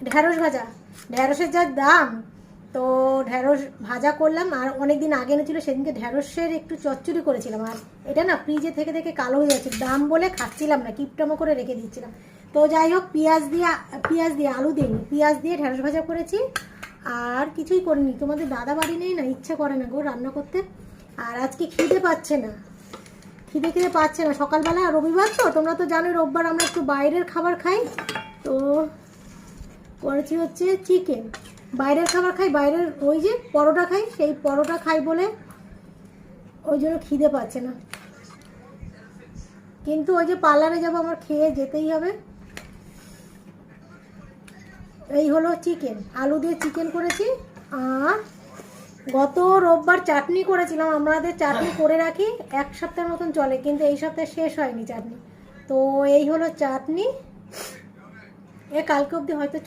ঢ্যাঁড়স ভাজা, ঢ্যাঁড়সের যা দাম, তো ঢ্যাঁড়স ভাজা করলাম। আর অনেক দিন আগে এনেছিল, সেদিনকে ঢ্যাঁড়সের একটু চচ্চড়ি করেছিলাম। আর এটা না ফ্রিজে থেকে থেকে কালো হয়ে যাচ্ছে, দাম বলে খাচ্ছিলাম না, কিপটামো করে রেখে দিচ্ছিলাম। তো যাই হোক, পেঁয়াজ দিয়ে আলু দিইনি, পেঁয়াজ দিয়ে ঢ্যাঁড়স ভাজা করেছি। আর কিছুই করিনি, তোমাদের দাদা বাড়ি নেই না, ইচ্ছা করে না গো রান্না করতে। আর আজকে খিদে পাচ্ছে না, খিদে পাচ্ছে না সকালবেলা। রবিবার তো, তোমরা তো জানোই রোববার আমরা একটু বাইরের খাবার খাই। তো করেছি হচ্ছে চিকেন, বাইরের খাবার খাই, বাইরের ওই যে পরোটা খাই, সেই পরোটা খাই বলে ওই জন্য খিদে পাচ্ছে না। কিন্তু ওই যে পার্লারে যাবো, আমার খেয়ে যেতেই হবে। এই হলো চিকেন, আলু দিয়ে চিকেন করেছি। আর গত রোববার চাটনি করেছিলাম, আমাদের চাটনি করে রাখি 1 সপ্তাহের মতন চলে, কিন্তু এই সপ্তাহে শেষ হয়নি চাটনি। তো এই হলো চাটনি, কালকে অবধি হয়তো